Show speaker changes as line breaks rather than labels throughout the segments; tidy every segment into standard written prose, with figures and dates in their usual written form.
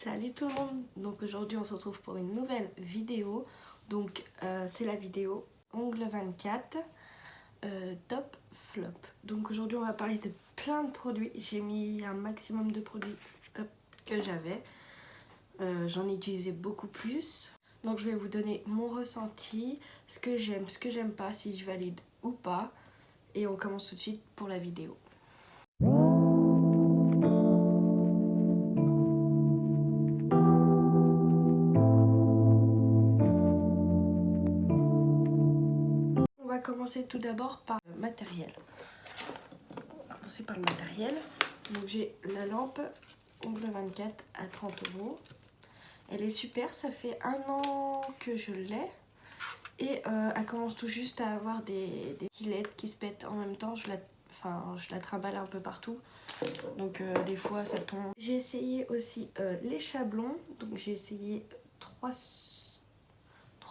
Salut tout le monde, donc aujourd'hui on se retrouve pour une nouvelle vidéo. Donc c'est la vidéo Ongle 24 top flop. Donc aujourd'hui on va parler de plein de produits. J'ai mis un maximum de produits que j'avais. J'en ai utilisé beaucoup plus. Donc je vais vous donner mon ressenti, ce que j'aime pas, si je valide ou pas. Et on commence tout de suite pour la vidéo. On va commencer tout d'abord par le matériel. On va commencer par le matériel. Donc j'ai la lampe Ongle 24 à 30 €. Elle est super, ça fait 1 an que je l'ai. Et elle commence tout juste à avoir des petits LED qui se pètent en même temps. Je la trimballe un peu partout. Donc des fois ça tombe. J'ai essayé aussi les chablons. Donc j'ai essayé trois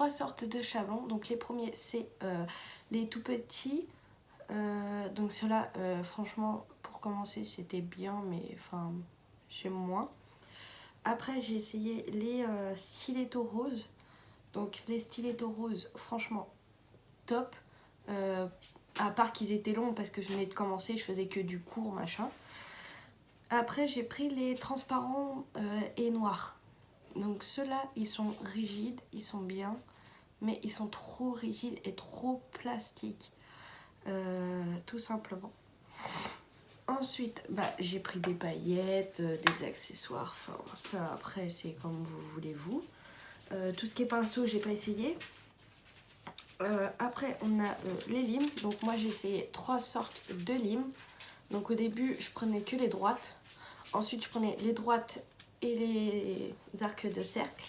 sortes de chablons. Donc les premiers c'est les tout petits. Donc ceux-là franchement pour commencer c'était bien, mais enfin j'aime moins. Après j'ai essayé les stilettos roses. Donc les stilettos roses franchement top. À part qu'ils étaient longs parce que je venais de commencer, je faisais que du court machin. Après j'ai pris les transparents et noirs. Donc ceux-là ils sont rigides, ils sont bien, mais ils sont trop rigides et trop plastiques. Tout simplement. Ensuite j'ai pris des paillettes, des accessoires, enfin ça après c'est comme vous voulez vous. Tout ce qui est pinceau j'ai pas essayé. Après on a les limes. Donc moi j'ai essayé 3 sortes de limes. Donc au début je prenais que les droites. Ensuite je prenais les droites et les arcs de cercle.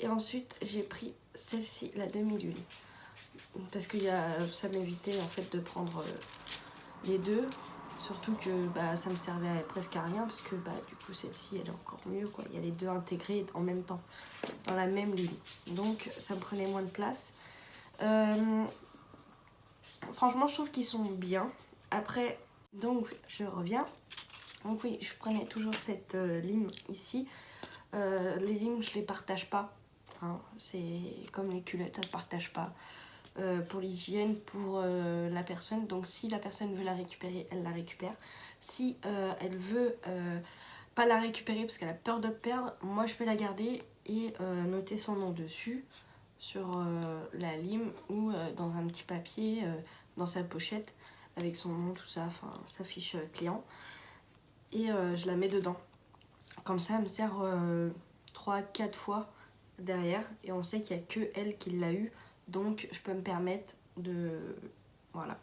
Et ensuite j'ai pris celle-ci, la demi-lune. Parce que ça m'évitait en fait de prendre les deux. Surtout que ça me servait presque à rien. Parce que du coup celle-ci elle est encore mieux quoi. Il y a les deux intégrés en même temps dans la même ligne. Donc ça me prenait moins de place. Franchement je trouve qu'ils sont bien. Après donc je reviens. Donc oui je prenais toujours cette lime ici. Les limes je les partage pas. Hein, c'est comme les culottes, ça ne partage pas. Pour l'hygiène, pour la personne. Donc si la personne veut la récupérer, elle la récupère. Si elle veut pas la récupérer parce qu'elle a peur de le perdre, moi je peux la garder et noter son nom dessus sur la lime ou dans un petit papier dans sa pochette avec son nom, tout ça, enfin sa fiche client. Et je la mets dedans. Comme ça elle me sert 3-4 fois derrière et on sait qu'il n'y a que elle qui l'a eu. Donc je peux me permettre de... Voilà.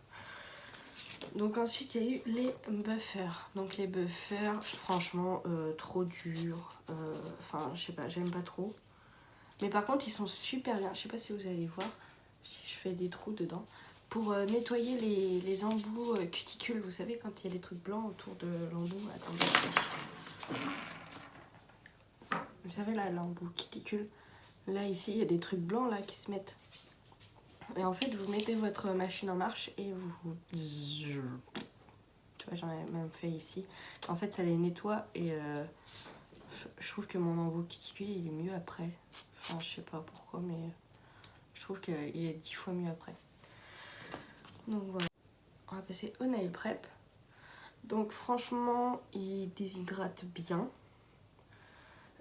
Donc ensuite il y a eu les buffers. Donc les buffers, franchement trop durs. Enfin je sais pas, j'aime pas trop. Mais par contre ils sont super bien. Je sais pas si vous allez voir. Je fais des trous dedans. Pour nettoyer les embouts cuticules. Vous savez quand il y a des trucs blancs autour de l'embout. Attendez. Vous savez là, l'embout cuticule. Là ici il y a des trucs blancs là qui se mettent. Et en fait vous mettez votre machine en marche et vous... Tu vois j'en ai même fait ici. En fait ça les nettoie et je trouve que mon embout cuticule il est mieux après. Enfin je sais pas pourquoi mais je trouve qu'il est 10 fois mieux après. Donc voilà. On va passer au nail prep. Donc franchement il déshydrate bien.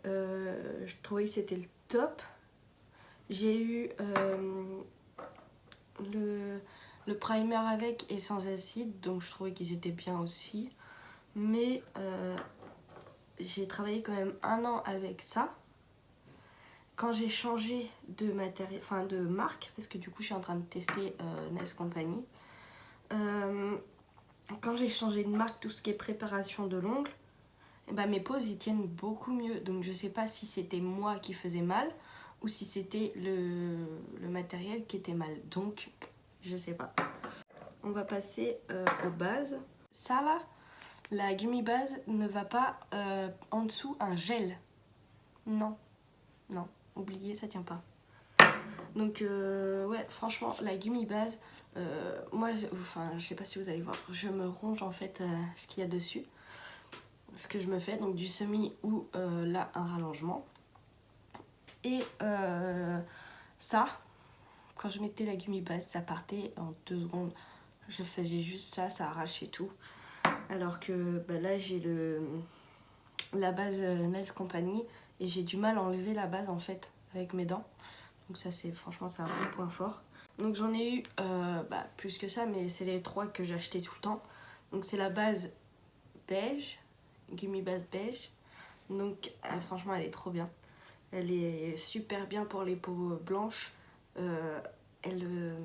Je trouvais que c'était le top. J'ai eu le primer avec et sans acide, donc je trouvais qu'ils étaient bien aussi. Mais j'ai travaillé quand même 1 an avec ça. Quand j'ai changé de matériel, enfin de marque, parce que du coup je suis en train de tester Nails Company. Quand j'ai changé de marque, tout ce qui est préparation de l'ongle, mes poses ils tiennent beaucoup mieux. Donc je sais pas si c'était moi qui faisais mal ou si c'était le matériel qui était mal. Donc je sais pas. On va passer aux bases. Ça là, la gummy base ne va pas en dessous un gel. Non, non, oubliez, ça tient pas. Donc ouais, franchement, la gummy base, moi, enfin, je sais pas si vous allez voir, je me ronge en fait ce qu'il y a dessus. ce que je me fais, donc du semi ou là un rallongement. Et ça, quand je mettais la gummy base, ça partait en 2 secondes. Je faisais juste ça, ça arrachait tout. Alors que bah, là j'ai la base Nails Company et j'ai du mal à enlever la base en fait avec mes dents. Donc ça c'est franchement c'est un bon point fort. Donc j'en ai eu plus que ça, mais c'est les 3 que j'achetais tout le temps. Donc c'est la base beige, gummy base beige. Donc franchement elle est trop bien. Elle est super bien pour les peaux blanches. Elle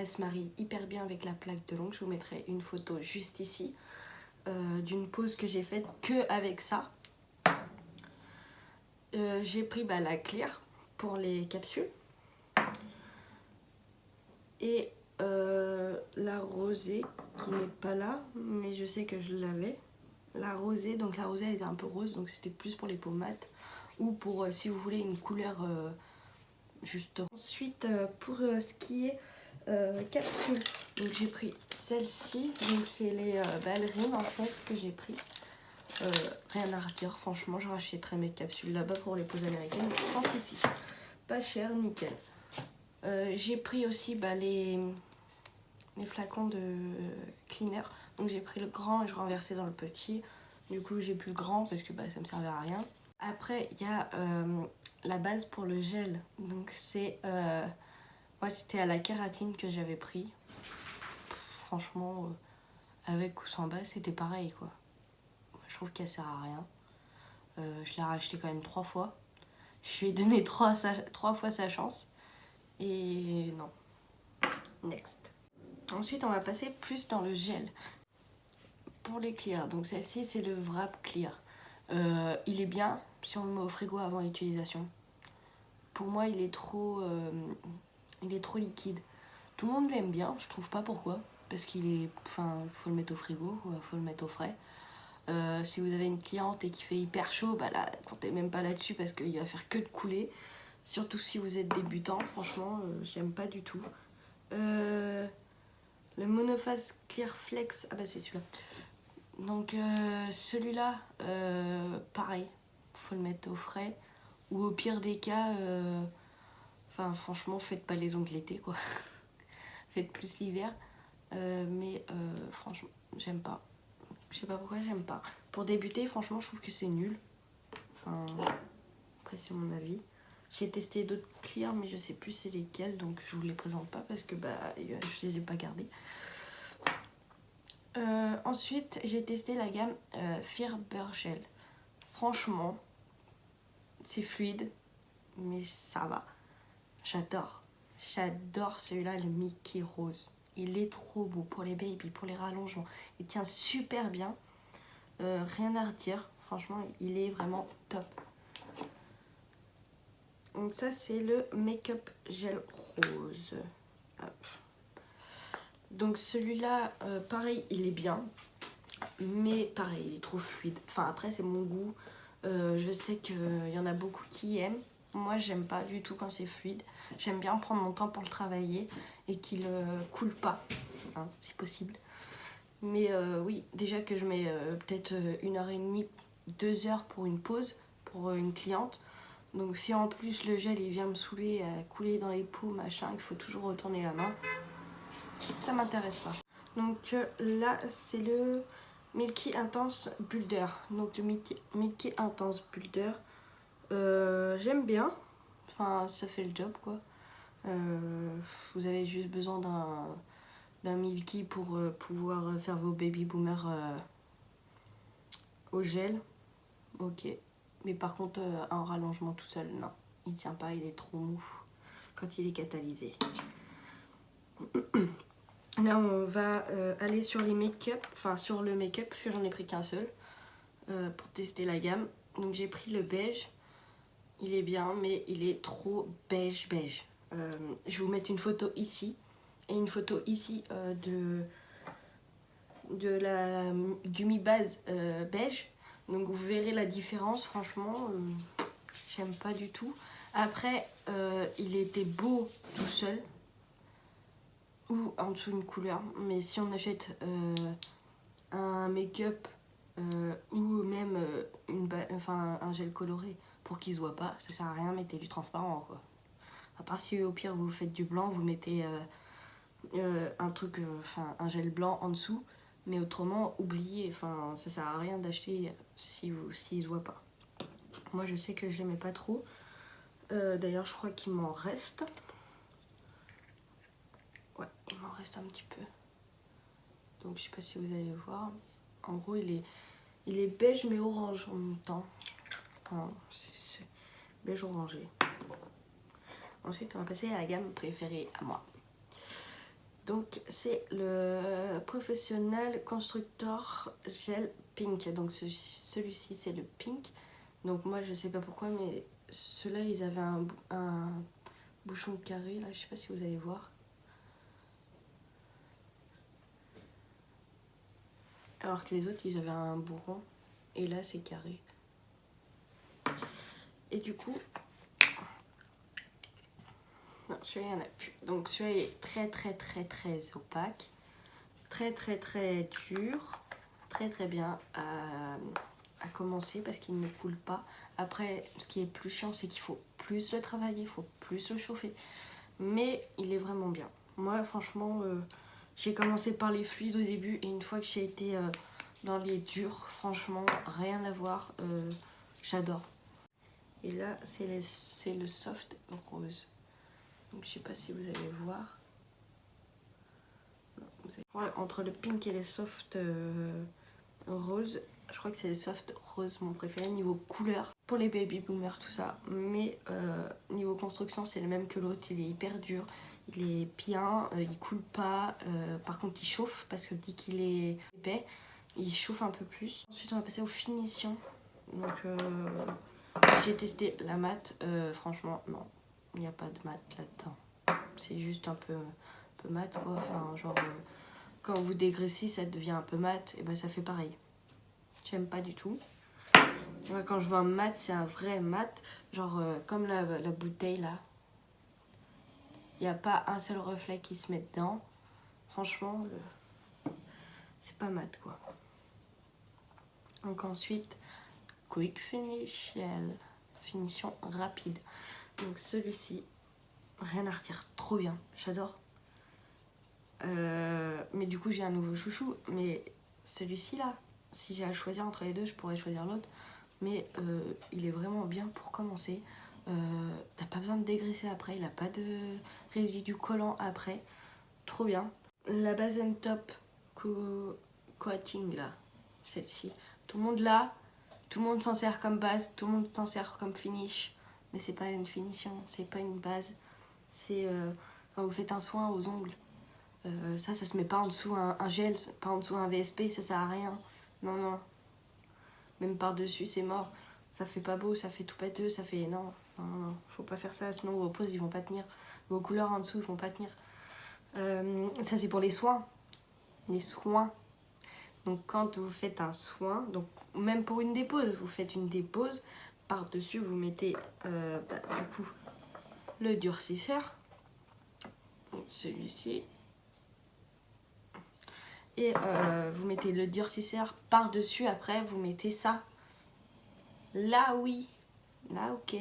se marie hyper bien avec la plaque de l'ongle. Je vous mettrai une photo juste ici d'une pose que j'ai faite que avec ça. J'ai pris la clear pour les capsules. Et la rosée qui n'est pas là, mais je sais que je l'avais. La rosée, donc la rosée elle était un peu rose, donc c'était plus pour les peaux mates ou pour si vous voulez une couleur juste. Ensuite pour ce qui est capsules, donc j'ai pris celle-ci, donc c'est les ballerines en fait que j'ai pris. Rien à redire, franchement je rachèterai mes capsules là-bas pour les poses américaines sans souci. Pas cher, nickel. J'ai pris aussi les flacons de cleaner. Donc j'ai pris le grand et je renversais dans le petit. Du coup j'ai plus le grand parce que ça me servait à rien. Après il y a la base pour le gel. Donc c'est moi c'était à la kératine que j'avais pris. Franchement avec ou sans base c'était pareil quoi. Je trouve qu'elle sert à rien. Je l'ai racheté quand même 3 fois. Je lui ai donné 3 fois sa chance. Et non. Next. Ensuite, on va passer plus dans le gel. Pour les clear, donc celle-ci, c'est le Wrap Clear. Il est bien si on le met au frigo avant l'utilisation. Pour moi, il est trop liquide. Tout le monde l'aime bien, je trouve pas pourquoi. Parce qu'il est... Enfin, faut le mettre au frigo, faut le mettre au frais. Si vous avez une cliente et qui fait hyper chaud, là, comptez même pas là-dessus parce qu'il va faire que de couler. Surtout si vous êtes débutant, franchement, j'aime pas du tout. Le Monophase Clear Flex, c'est celui-là. Donc celui-là, pareil, faut le mettre au frais. Ou au pire des cas, franchement, faites pas les ongles l'été, quoi. Faites plus l'hiver. Mais franchement, j'aime pas. Je sais pas pourquoi j'aime pas. Pour débuter, franchement, je trouve que c'est nul. Après, c'est mon avis. J'ai testé d'autres clear, mais je sais plus c'est lesquels, donc je vous les présente pas parce que je les ai pas gardés. Ensuite, j'ai testé la gamme Fear Burgel. Franchement, c'est fluide, mais ça va. J'adore. J'adore celui-là, le Mickey Rose. Il est trop beau pour les baby, pour les rallongements. Il tient super bien. Rien à redire. Franchement, il est vraiment top. Donc ça, c'est le Make-up Gel Rose. Hop. Donc celui-là, pareil, il est bien. Mais pareil, il est trop fluide. Après, c'est mon goût. Je sais qu'il y en a beaucoup qui aiment. Moi, j'aime pas du tout quand c'est fluide. J'aime bien prendre mon temps pour le travailler et qu'il coule pas, si possible. Mais oui, déjà que je mets peut-être 1h30, 2 heures pour une pause, pour une cliente. Donc si en plus le gel il vient me saouler, à couler dans les peaux, machin, il faut toujours retourner la main. Ça m'intéresse pas. Donc là, c'est le Milky Intense Builder. Donc le Milky Intense Builder, j'aime bien. Ça fait le job, quoi. Vous avez juste besoin d'un Milky pour pouvoir faire vos baby boomers au gel. Ok. Mais par contre, un rallongement tout seul, non. Il tient pas, il est trop mou quand il est catalysé. Là, on va aller sur les make-up, sur le make-up parce que j'en ai pris qu'un seul pour tester la gamme. Donc j'ai pris le beige. Il est bien, mais il est trop beige. Je vais vous mettre une photo ici et une photo ici de la gummy base beige. Donc vous verrez la différence, franchement, j'aime pas du tout. Après, il était beau tout seul ou en dessous une couleur. Mais si on achète un make-up ou même un gel coloré pour qu'il se voit pas. Ça sert à rien, mettez du transparent quoi. À part si au pire vous faites du blanc, vous mettez un gel blanc en dessous. Mais autrement, oubliez, ça sert à rien d'acheter s'il se voit pas. Moi je sais que je l'aimais pas trop. D'ailleurs je crois qu'il m'en reste. Ouais, il m'en reste un petit peu. Donc je sais pas si vous allez voir. En gros il est beige mais orange en même temps. Enfin, c'est beige orangé. Ensuite on va passer à la gamme préférée à moi. Donc c'est le Professional Constructor Gel Pink. Donc celui-ci c'est le pink. Donc moi je sais pas pourquoi mais ceux-là ils avaient un bouchon carré là, je sais pas si vous allez voir. Alors que les autres ils avaient un bourron et là c'est carré. Et du coup, non celui-là il n'y en a plus. Donc celui-là est très opaque, très dur, très bien à commencer parce qu'il ne coule pas. Après ce qui est plus chiant c'est qu'il faut plus le travailler, il faut plus le chauffer. Mais il est vraiment bien. Moi franchement j'ai commencé par les fluides au début et une fois que j'ai été dans les durs, franchement rien à voir, j'adore. Et là c'est le soft rose. Donc je sais pas si vous allez voir. Non, ouais, entre le pink et le soft rose, je crois que c'est le soft rose mon préféré niveau couleur. Pour les baby boomers tout ça. Mais niveau construction c'est le même que l'autre, il est hyper dur. Il est bien, il coule pas, par contre il chauffe parce que dès qu'il est épais, il chauffe un peu plus. Ensuite on va passer aux finitions. Donc j'ai testé la mat, franchement non, il n'y a pas de mat là-dedans. C'est juste un peu mat quoi, enfin genre quand vous dégraissez ça devient un peu mat, et ben ça fait pareil. J'aime pas du tout. Ouais, quand je vois un mat, c'est un vrai mat, genre comme la bouteille là. Il n'y a pas un seul reflet qui se met dedans. Franchement, c'est pas mat quoi. Donc ensuite, Quick Finish Gel, finition rapide. Donc celui-ci, rien à redire, trop bien, j'adore. Mais du coup j'ai un nouveau chouchou, mais celui-ci là, si j'ai à choisir entre les deux, je pourrais choisir l'autre. Mais il est vraiment bien pour commencer. T'as pas besoin de dégraisser après, il a pas de résidus collants après. Trop bien. La base and top coating là, celle-ci. Tout le monde l'a, tout le monde s'en sert comme base, tout le monde s'en sert comme finish. Mais c'est pas une finition, c'est pas une base. C'est quand vous faites un soin aux ongles. Ça se met pas en dessous un gel, pas en dessous un VSP, ça sert à rien. Non. Même par-dessus, c'est mort. Ça fait pas beau, ça fait tout pâteux, ça fait... Non, faut pas faire ça, sinon vos poses, ils vont pas tenir. Vos couleurs en dessous, ils vont pas tenir. Ça, c'est pour les soins. Les soins. Donc, quand vous faites un soin, donc même pour une dépose, vous faites une dépose, par-dessus, vous mettez, du coup, le durcisseur. Celui-ci. Et vous mettez le durcisseur par-dessus, après vous mettez ça. Là oui, là ok.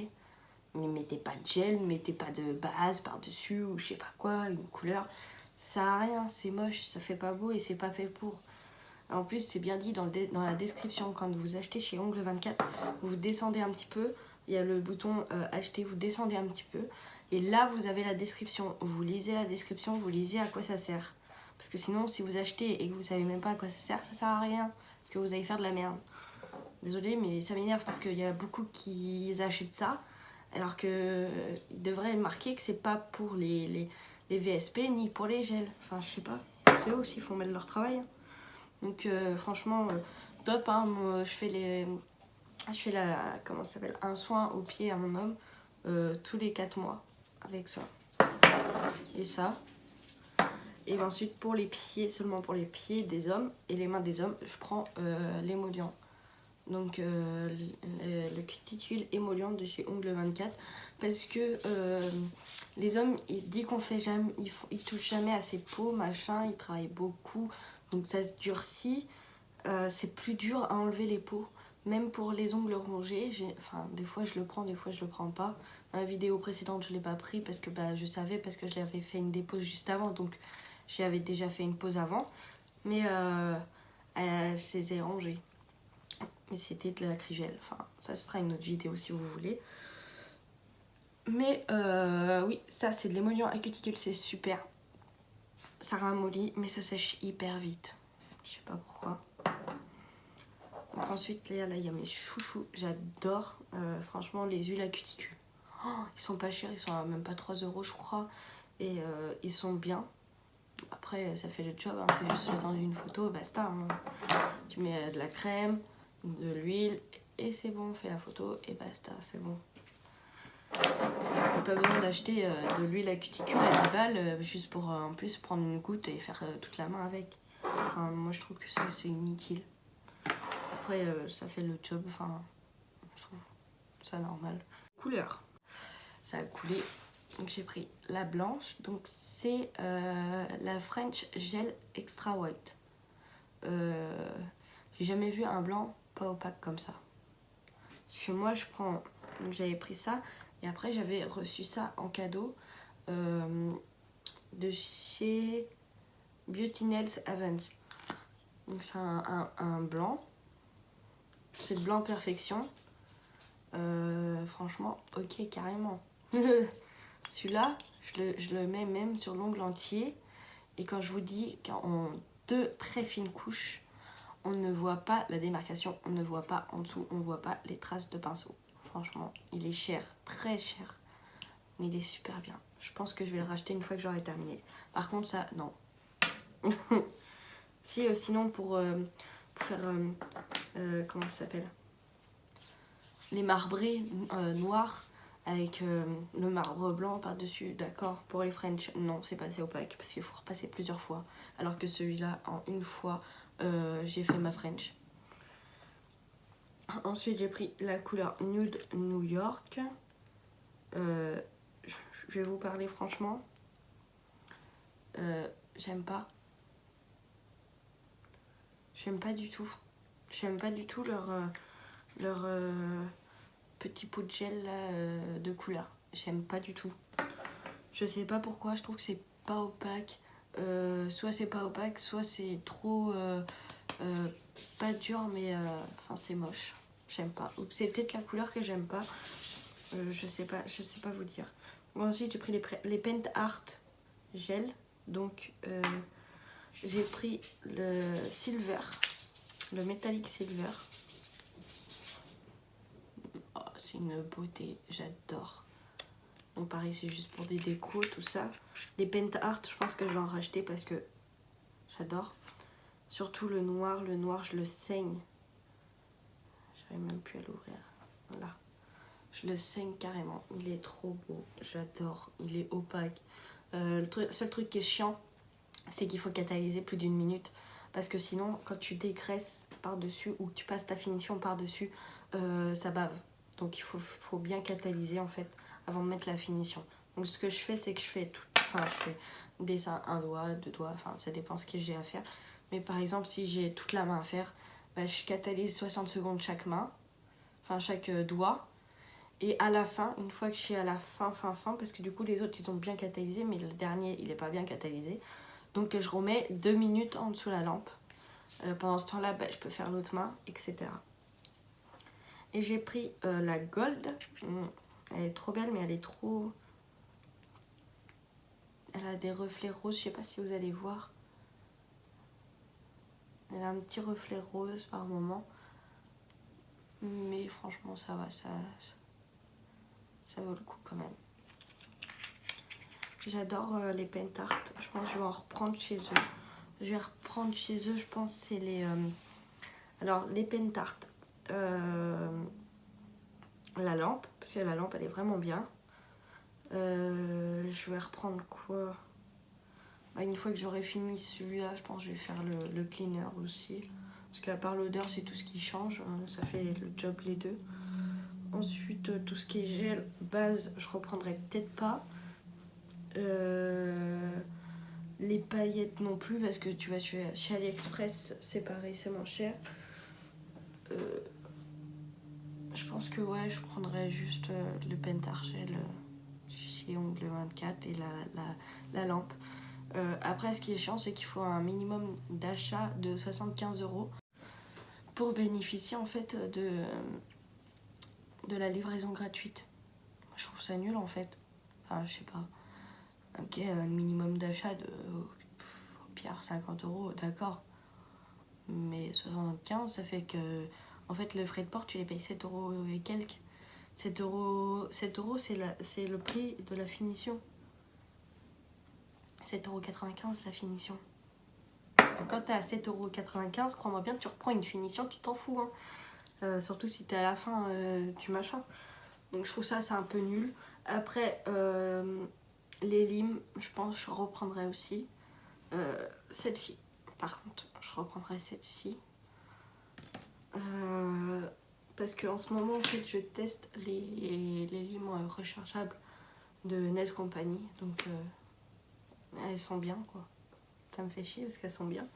Mais mettez pas de gel, mettez pas de base par-dessus ou je sais pas quoi, une couleur. Ça sert à rien, c'est moche, ça fait pas beau et c'est pas fait pour. En plus c'est bien dit dans la description, quand vous achetez chez Ongle 24, vous descendez un petit peu, il y a le bouton acheter, vous descendez un petit peu. Et là vous avez la description, vous lisez la description, vous lisez à quoi ça sert. Parce que sinon, si vous achetez et que vous savez même pas à quoi ça sert à rien. Parce que vous allez faire de la merde. Désolée, mais ça m'énerve parce qu'il y a beaucoup qui achètent ça. Alors qu'ils devraient marquer que c'est pas pour les VSP ni pour les gels. Enfin, je sais pas. C'est eux aussi, il faut mettre leur travail. Donc, franchement, top. Hein. Moi, je fais comment ça s'appelle, un soin au pied à mon homme tous les 4 mois avec ça. Et ça. Et ensuite pour les pieds, seulement pour les pieds des hommes et les mains des hommes, je prends l'émollient. Donc le cuticule émollient de chez Ongle 24. Parce que les hommes, dès qu'on fait jamais, ils touchent jamais à ses peaux, machin, ils travaillent beaucoup. Donc ça se durcit. c'est plus dur à enlever les peaux. Même pour les ongles rongés, enfin, des fois je le prends, des fois je le prends pas. Dans la vidéo précédente, je l'ai pas pris parce que je savais, parce que je l'avais fait une dépose juste avant, donc j'y avais déjà fait une pose avant. Mais c'était rongé. Mais c'était de l'acrygel. Enfin, ça sera une autre vidéo si vous voulez. Mais oui, ça c'est de l'émollient à cuticule, c'est super. Ça ramollit, mais ça sèche hyper vite. Je sais pas pourquoi. Donc ensuite, là, il y a mes chouchous. J'adore, franchement, les huiles à cuticule. Oh, ils sont pas chers, ils sont à même pas 3 € je crois. Et ils sont bien. Après, ça fait le job, hein, c'est juste le temps d'une photo, basta. Hein. Tu mets de la crème, de l'huile, et c'est bon, on fait la photo, et basta, c'est bon. Pas besoin d'acheter de l'huile à cuticule à 10 balles juste pour en plus prendre une goutte et faire toute la main avec. Enfin, moi je trouve que ça c'est inutile. Après ça fait le job, enfin je trouve ça normal. Couleur, ça a coulé, donc j'ai pris la blanche, donc c'est la French Gel Extra White. J'ai jamais vu un blanc pas opaque comme ça. Parce que moi je prends, donc j'avais pris ça. Et après, j'avais reçu ça en cadeau de chez Beauty Nails Avance. Donc, c'est un blanc. C'est le blanc perfection. Franchement, ok, carrément. Celui-là, je le mets même sur l'ongle entier. Et quand je vous dis qu'en 2 très fines couches, on ne voit pas la démarcation, on ne voit pas en dessous, on ne voit pas les traces de pinceau. Franchement, il est cher, très cher. Mais il est super bien. Je pense que je vais le racheter une fois que j'aurai terminé. Par contre, ça, non. Si, sinon, pour faire... comment ça s'appelle? Les marbrés noirs avec le marbre blanc par-dessus. D'accord, pour les French, non, c'est pas assez opaque. Parce qu'il faut repasser plusieurs fois. Alors que celui-là, en une fois, j'ai fait ma French. Ensuite, j'ai pris la couleur Nude New York. Je vais vous parler franchement. J'aime pas. J'aime pas du tout. J'aime pas du tout leur petit pot de gel là, de couleur. J'aime pas du tout. Je sais pas pourquoi, je trouve que c'est pas opaque. Soit c'est pas opaque, soit c'est trop pas dur, mais enfin c'est moche. J'aime pas. C'est peut-être la couleur que j'aime pas. Je sais pas vous dire. Bon, ensuite j'ai pris les Paint Art Gel. Donc j'ai pris le Silver, le Metallic Silver. Oh, c'est une beauté, j'adore. Donc pareil, c'est juste pour des décos, tout ça. Les Paint Art, je pense que je vais en racheter parce que j'adore. Surtout le noir je le saigne. J'arrive même plus à l'ouvrir. Voilà. Je le saigne carrément. Il est trop beau, j'adore. Il est opaque. Le seul truc qui est chiant, c'est qu'il faut catalyser plus d'1 minute. Parce que sinon, quand tu dégraisses par-dessus ou que tu passes ta finition par-dessus, ça bave. Donc il faut bien catalyser en fait avant de mettre la finition. Donc ce que je fais, c'est que je fais dessin 1 doigt, 2 doigts, enfin ça dépend ce que j'ai à faire. Mais par exemple, si j'ai toute la main à faire, je catalyse 60 secondes chaque main, enfin chaque doigt. Et à la fin, une fois que je suis à la fin, parce que du coup les autres ils ont bien catalysé, mais le dernier il est pas bien catalysé. Donc je remets 2 minutes en dessous la lampe. Pendant ce temps-là, je peux faire l'autre main, etc. Et j'ai pris la Gold. Elle est trop belle, mais elle est trop... Elle a des reflets roses, je sais pas si vous allez voir. Elle a un petit reflet rose par moment. Mais franchement, ça va, ça vaut le coup quand même. J'adore les Paint Art. Je pense que je vais en reprendre chez eux. Je vais reprendre chez eux, je pense, c'est les... Alors, les Paint Art. La lampe, parce que la lampe, elle est vraiment bien. Je vais reprendre quoi? Une fois que j'aurai fini celui-là, je pense que je vais faire le cleaner aussi. Parce qu'à part l'odeur, c'est tout ce qui change. Ça fait le job les deux. Ensuite, tout ce qui est gel, base, je reprendrai peut-être pas. Les paillettes non plus, parce que tu vas chez AliExpress, c'est pareil, c'est moins cher. Je pense que ouais, je prendrais juste le pentargel chez Ongle 24 et la lampe. Après, ce qui est chiant, c'est qu'il faut un minimum d'achat de 75 € pour bénéficier en fait de la livraison gratuite. Moi, je trouve ça nul en fait. Enfin, je sais pas. Ok, un minimum d'achat de au pire 50 €, d'accord. Mais 75, ça fait que en fait le frais de port tu les payes 7 € et quelques. 7 € c'est le prix de la finition. 7,95 € la finition. Donc quand t'es à 7,95 €, crois-moi bien, tu reprends une finition, tu t'en fous. Hein. Surtout si t'es à la fin du machin. Donc je trouve ça c'est un peu nul. Après, les limes, je pense que je reprendrai aussi. Celle-ci, par contre, je reprendrai celle-ci. Parce qu'en ce moment, en fait, je teste les limes rechargeables de Nail Company. Donc, elles sont bien, quoi. Ça me fait chier parce qu'elles sont bien.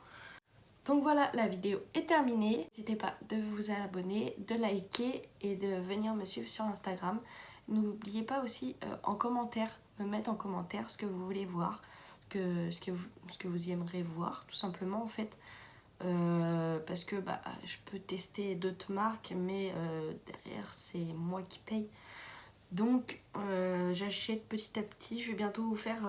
Donc voilà, la vidéo est terminée. N'hésitez pas de vous abonner, de liker et de venir me suivre sur Instagram. N'oubliez pas aussi en commentaire, me mettre en commentaire ce que vous voulez voir, ce que vous aimeriez voir, tout simplement en fait. Parce que bah, je peux tester d'autres marques, mais derrière c'est moi qui paye. Donc j'achète petit à petit. Je vais bientôt vous faire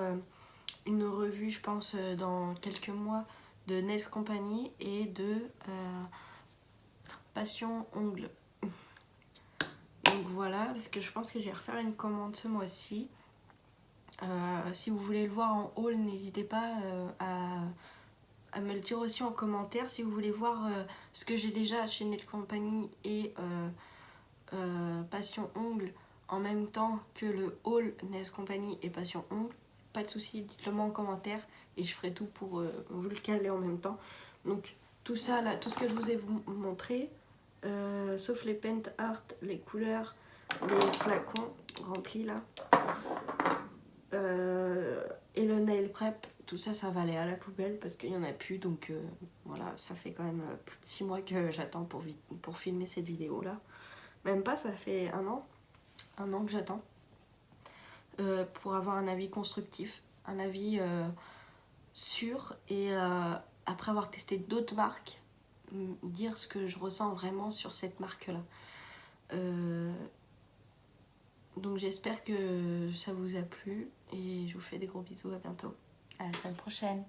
une revue, je pense, dans quelques mois de Nail Company et de Passion Ongles. Donc voilà, parce que je pense que je vais refaire une commande ce mois-ci. Si vous voulez le voir en haul, n'hésitez pas à me le dire aussi en commentaire. Si vous voulez voir ce que j'ai déjà chez Nail Company et Passion Ongles en même temps que le haul Nail Company et Passion Ongles, pas de souci, dites-le moi en commentaire et je ferai tout pour vous le caler en même temps. Donc tout ça là, tout ce que je vous ai montré, sauf les paint art, les couleurs, les flacons remplis là, et le nail prep, tout ça, ça va aller à la poubelle parce qu'il n'y en a plus. Donc voilà, ça fait quand même plus de 6 mois que j'attends pour filmer cette vidéo là. Même pas, ça fait un an que j'attends. Pour avoir un avis constructif, un avis sûr et après avoir testé d'autres marques, dire ce que je ressens vraiment sur cette marque là. Donc j'espère que ça vous a plu et je vous fais des gros bisous, à bientôt, à la semaine prochaine.